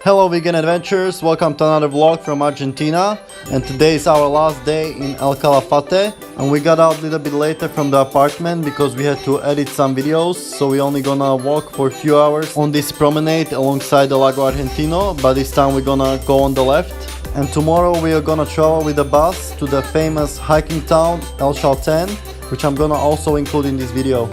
Hello vegan adventurers, welcome to another vlog from Argentina, and today is our last day in El Calafate, and we got out a little bit later from the apartment because we had to edit some videos, so we only gonna walk for a few hours on this promenade alongside the Lago Argentino, but this time we're gonna go on the left. And tomorrow we are gonna travel with a bus to the famous hiking town El Chalten, which I'm gonna also include in this video.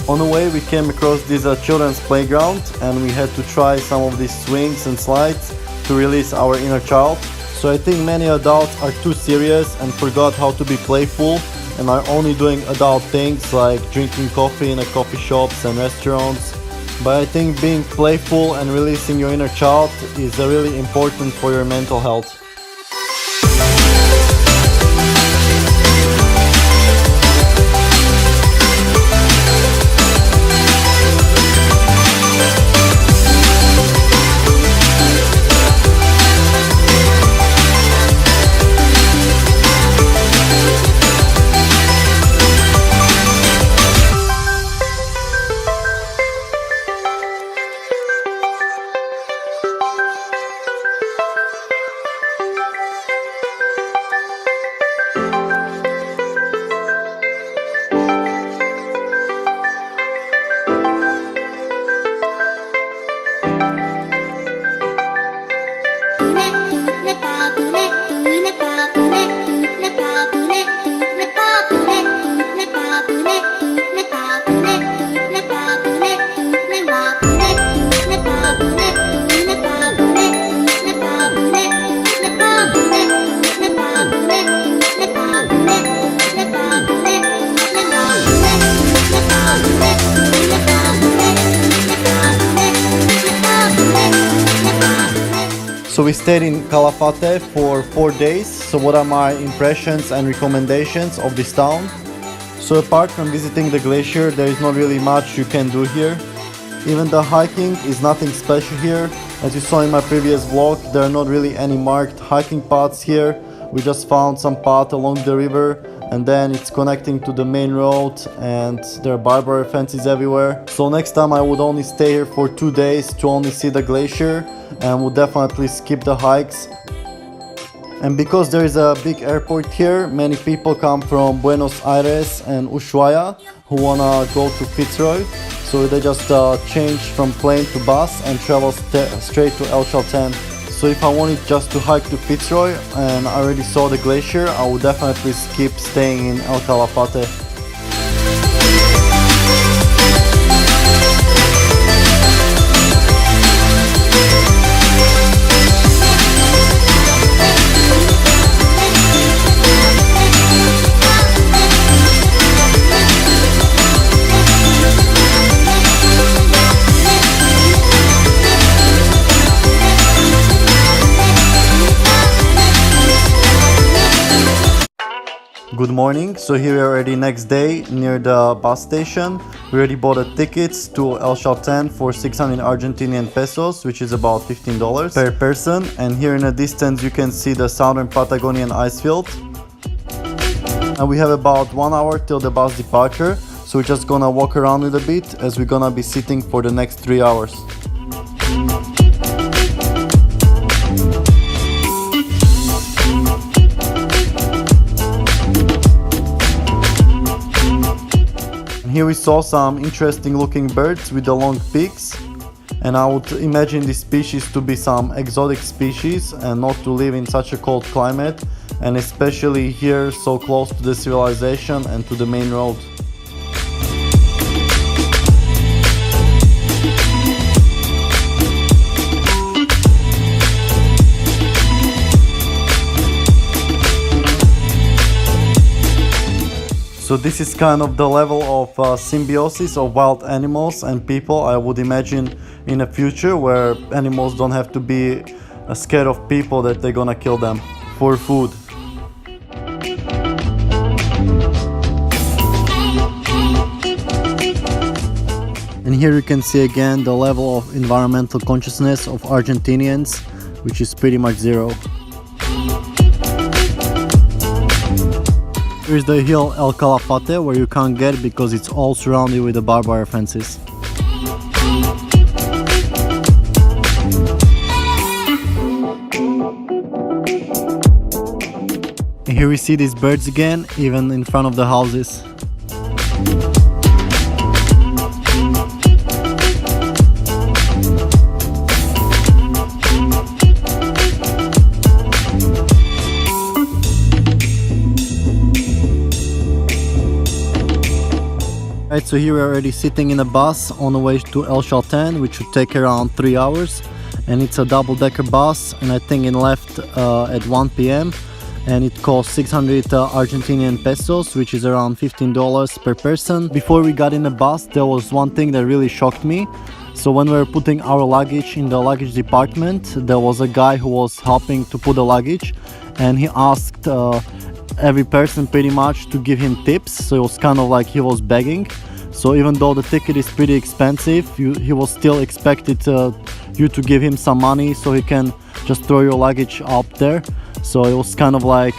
On the way we came across this children's playground, and we had to try some of these swings and slides to release our inner child. So I think many adults are too serious and forgot how to be playful and are only doing adult things like drinking coffee in coffee shops and restaurants. But I think being playful and releasing your inner child is really important for your mental health. So we stayed in Calafate for 4 days. So what are my impressions and recommendations of this town? So apart from visiting the glacier, there is not really much you can do here. Even the hiking is nothing special here. As you saw in my previous vlog, there are not really any marked hiking paths here. We just found some path along the river, and then it's connecting to the main road, and there are barbed wire fences everywhere. So next time I would only stay here for 2 days to only see the glacier, and would definitely skip the hikes. And because there is a big airport here, many people come from Buenos Aires and Ushuaia who wanna go to Fitzroy. So they just change from plane to bus and travel straight to El Chalten. So if I wanted just to hike to Fitzroy and I already saw the glacier, I would definitely skip staying in El Calafate. Good morning, so here we are already next day near the bus station. We already bought the tickets to El Chalten for 600 Argentinian pesos, which is about $15 per person. And here in the distance you can see the southern Patagonian ice field. And we have about 1 hour till the bus departure, so we're just gonna walk around a little bit as we're gonna be sitting for the next 3 hours. Here we saw some interesting looking birds with the long beaks, and I would imagine this species to be some exotic species and not to live in such a cold climate, and especially here so close to the civilization and to the main road. So this is kind of the level of symbiosis of wild animals and people, I would imagine, in a future where animals don't have to be scared of people that they're gonna kill them for food. here you can see again the level of environmental consciousness of Argentinians, which is pretty much zero. Here's the hill El Calafate, where you can't get because it's all surrounded with the barbed wire fences. And here we see these birds again, even in front of the houses. Right, so here we're already sitting in a bus on the way to El Chalten, which should take around 3 hours, and it's a double-decker bus, and I think it left at 1 p.m. and it costs 600 Argentinian pesos, which is around $15 per person. Before we got in the bus, there was one thing that really shocked me. So when we were putting our luggage in the luggage department, there was a guy who was helping to put the luggage, and he asked every person pretty much to give him tips. So it was kind of like he was begging. So even though the ticket is pretty expensive, he was still expected you to give him some money so he can just throw your luggage up there. So it was kind of like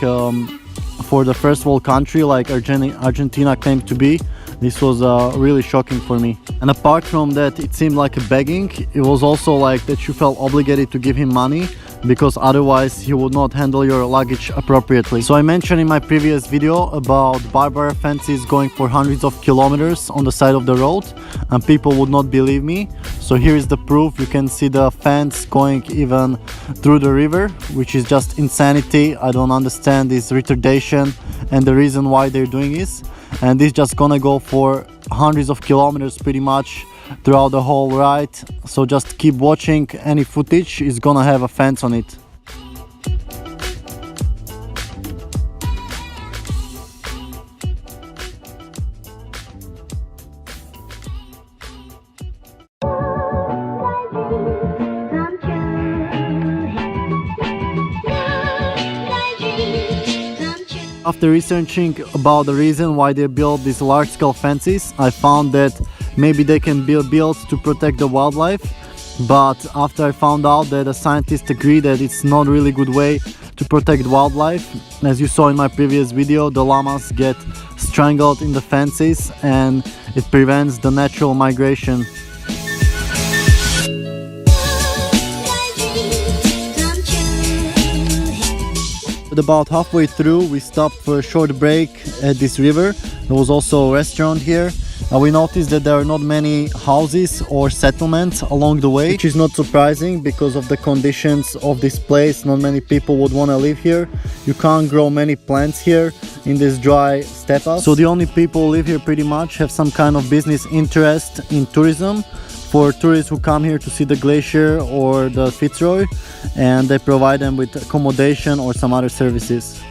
for the first world country like Argentina claimed to be, this was really shocking for me. And apart from that, it seemed like a begging. It was also like that you felt obligated to give him money, because otherwise he would not handle your luggage appropriately. So I mentioned in my previous video about barbed wire fences going for hundreds of kilometers on the side of the road, and people would not believe me. So here is the proof. You can see the fence going even through the river, which is just insanity. I don't understand this retardation and the reason why they're doing this. And this just gonna go for hundreds of kilometers pretty much throughout the whole ride. So just keep watching. Any footage is gonna have a fence on it. After researching about the reason why they build these large-scale fences, I found that maybe they can be built to protect the wildlife. But after I found out that the scientists agree that it's not really good way to protect wildlife, as you saw in my previous video, the llamas get strangled in the fences and it prevents the natural migration. About halfway through, we stopped for a short break at this river. There was also a restaurant here. We noticed that there are not many houses or settlements along the way, which is not surprising because of the conditions of this place. Not many people would want to live here. You can't grow many plants here in this dry steppe. So the only people who live here pretty much have some kind of business interest in tourism, for tourists who come here to see the glacier or the Fitzroy, and they provide them with accommodation or some other services.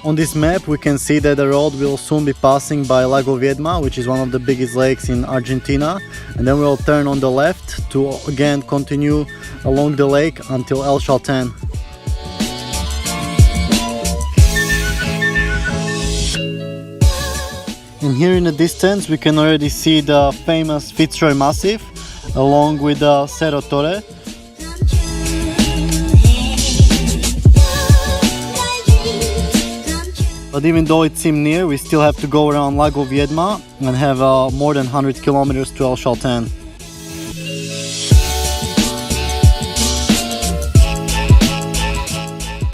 On this map we can see that the road will soon be passing by Lago Viedma, which is one of the biggest lakes in Argentina, and then we'll turn on the left to again continue along the lake until El Chalten. And here in the distance we can already see the famous Fitzroy Massif along with the Cerro Torre. But even though it seemed near, we still have to go around Lago Viedma and have more than 100 kilometers to El Chalten.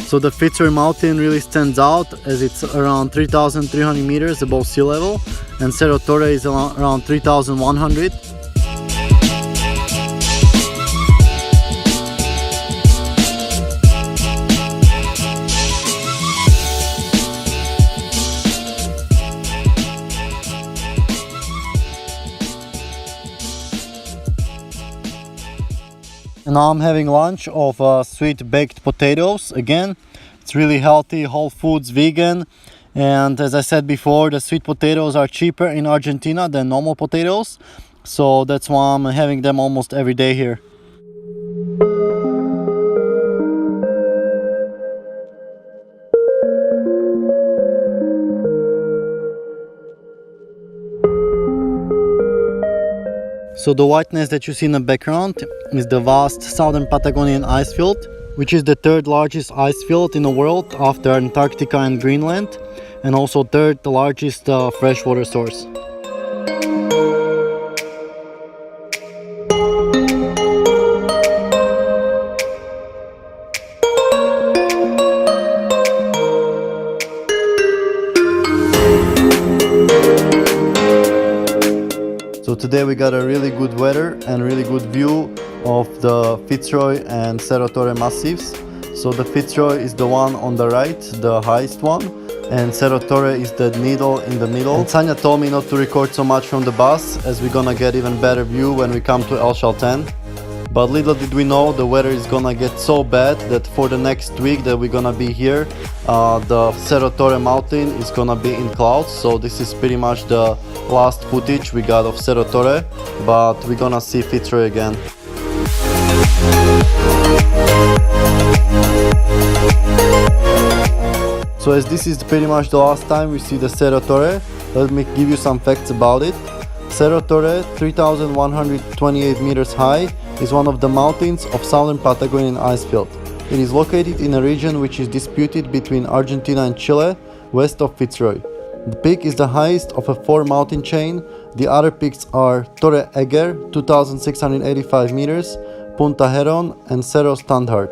So the Fitzroy mountain really stands out as it's around 3,300 meters above sea level, and Cerro Torre is around 3,100. And now I'm having lunch of sweet baked potatoes. Again, it's really healthy, whole foods, vegan. And as I said before, the sweet potatoes are cheaper in Argentina than normal potatoes. So that's why I'm having them almost every day here. So the whiteness that you see in the background is the vast southern Patagonian ice field, which is the third largest ice field in the world after Antarctica and Greenland, and also third largest freshwater source. So today we got a really good weather and really good view of the Fitzroy and Cerro Torre massifs. So the Fitzroy is the one on the right, the highest one, and Cerro Torre is the needle in the middle. And Sanya told me not to record so much from the bus, as we're gonna get even better view when we come to El Chalten. But little did we know, the weather is gonna get so bad that for the next week that we're gonna be here, the Cerro Torre mountain is gonna be in clouds. So this is pretty much the last footage we got of Cerro Torre, but we're gonna see Fitzroy again. So as this is pretty much the last time we see the Cerro Torre, let me give you some facts about it. Cerro Torre, 3,128 meters high, is one of the mountains of southern Patagonian icefield. It is located in a region which is disputed between Argentina and Chile, west of Fitzroy. The peak is the highest of a four mountain chain. The other peaks are Torre Eger, 2,685 meters, Punta Heron and Cerro Standard.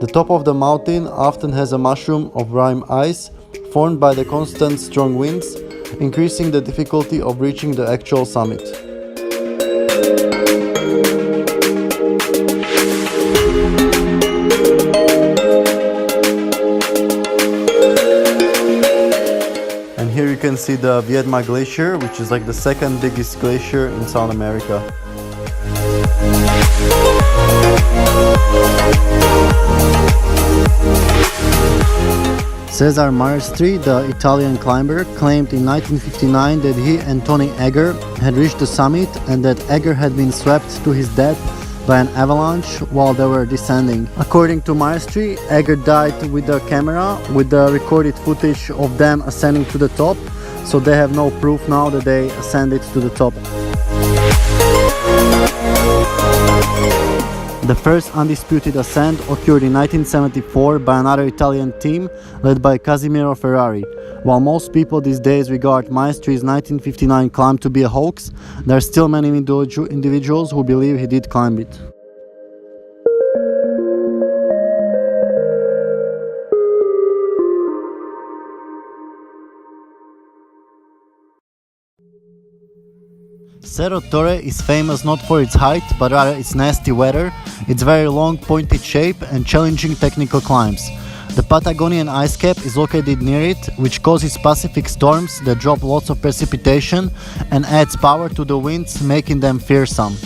The top of the mountain often has a mushroom of rime ice formed by the constant strong winds, increasing the difficulty of reaching the actual summit. And here you can see the Viedma Glacier, which is like the second biggest glacier in South America. Cesare Maestri, the Italian climber, claimed in 1959 that he and Tony Eger had reached the summit and that Eger had been swept to his death by an avalanche while they were descending. According to Maestri, Eger died with the camera with the recorded footage of them ascending to the top, so they have no proof now that they ascended to the top. The first undisputed ascent occurred in 1974 by another Italian team led by Casimiro Ferrari. While most people these days regard Maestri's 1959 climb to be a hoax, there are still many individuals who believe he did climb it. Cerro Torre is famous not for its height, but rather its nasty weather, its very long pointed shape and challenging technical climbs. The Patagonian ice cap is located near it, which causes Pacific storms that drop lots of precipitation and adds power to the winds, making them fearsome.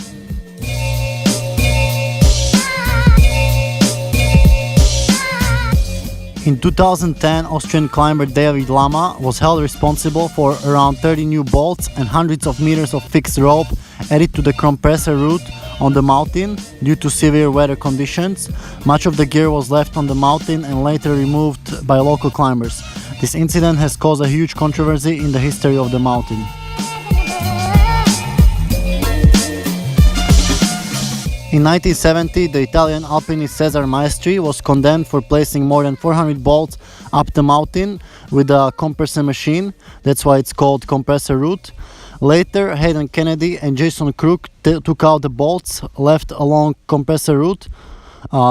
In 2010, Austrian climber David Lama was held responsible for around 30 new bolts and hundreds of meters of fixed rope added to the compressor route on the mountain due to severe weather conditions. Much of the gear was left on the mountain and later removed by local climbers. This incident has caused a huge controversy in the history of the mountain. In 1970, the Italian alpinist Cesare Maestri was condemned for placing more than 400 bolts up the mountain with a compressor machine. That's why it's called compressor route. Later, Hayden Kennedy and Jason Crook took out the bolts left along compressor route.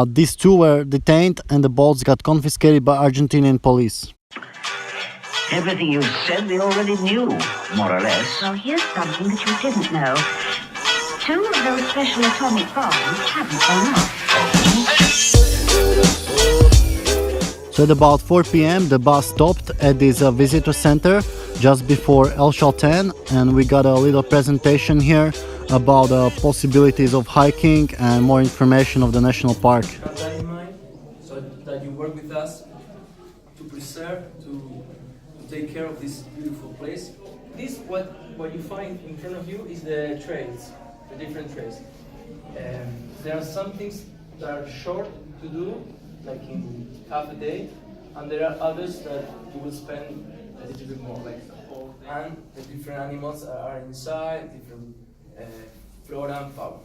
These two were detained and the bolts got confiscated by Argentinian police. Everything you said they already knew, more or less. Well, here's something that you didn't know. 2 of those special atomic bombs haven't gone off. So at about 4 p.m. the bus stopped at this visitor center just before El Chalten, and we got a little presentation here about the possibilities of hiking and more information of the national park. Have that in mind, so that you work with us to preserve, to take care of this beautiful place. This, what you find in front of you is the trails, the different trails. There are some things that are short to do, like in half a day, and there are others that you will spend a little bit more, like and the different animals are inside, different flora and fauna.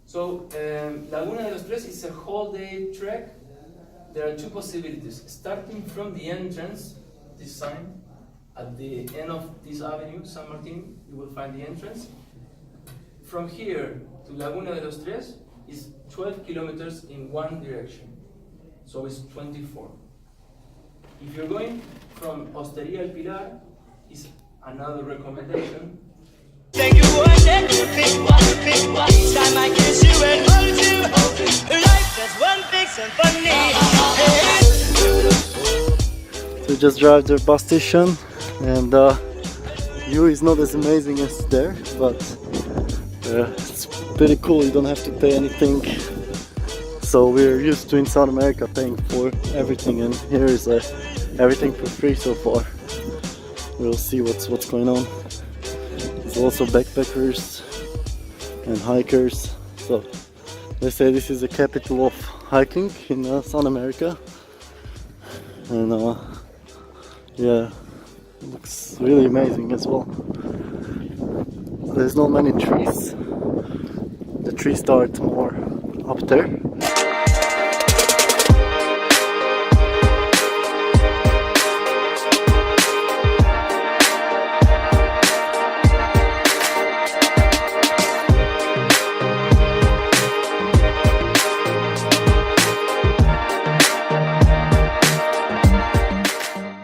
So Laguna de los Tres is a whole day trek. There are two possibilities. Starting from the entrance, this sign, at the end of this avenue, San Martin, you will find the entrance. From here to Laguna de los Tres is 12 kilometers in one direction, so it's 24. If you're going from Hostería El Pilar, is another recommendation. Thank you for that big one. Each time I kiss you and hold you, life is one big symphony. So we just drive to the bus station, and view is not as amazing as there, but it's pretty cool. You don't have to pay anything. So we're used to in South America paying for everything, and here is everything for free so far. We'll see what's going on. There's also backpackers and hikers. So they say this is the capital of hiking in South America, and yeah, it looks really amazing as well. There's not many trees. The trees start more up there.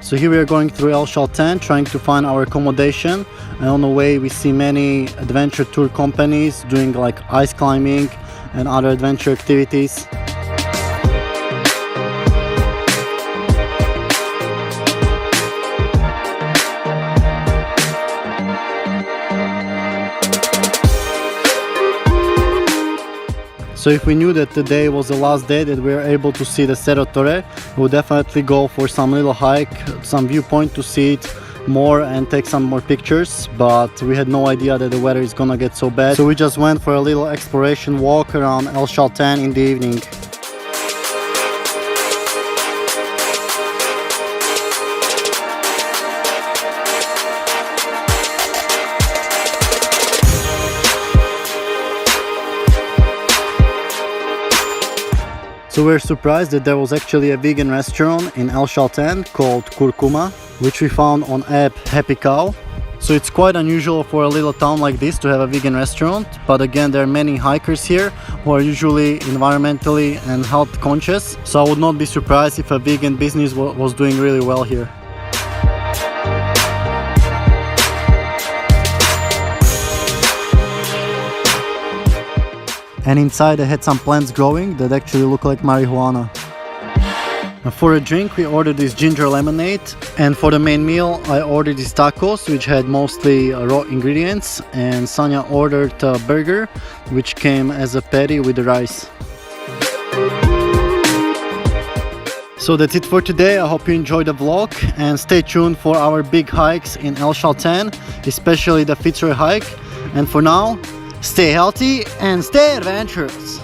So here we are going through El Chalten, trying to find our accommodation, and on the way we see many adventure tour companies doing like ice climbing and other adventure activities. So if we knew that today was the last day that we were able to see the Cerro Torre, we would definitely go for some little hike, some viewpoint to see it more and take some more pictures, but we had no idea that the weather is gonna get so bad. So we just went for a little exploration walk around El Chalten in the evening. So we're surprised that there was actually a vegan restaurant in El Chalten called Curcuma, which we found on app Happy Cow. So it's quite unusual for a little town like this to have a vegan restaurant, but again there are many hikers here who are usually environmentally and health conscious, so I would not be surprised if a vegan business was doing really well here. And inside I had some plants growing that actually look like marijuana. And for a drink we ordered this ginger lemonade, and for the main meal I ordered these tacos, which had mostly raw ingredients, and Sanya ordered a burger which came as a patty with the rice. So that's it for today. I hope you enjoyed the vlog, and stay tuned for our big hikes in El Chalten, especially the Fitzroy hike. And for now, stay healthy and stay adventurous!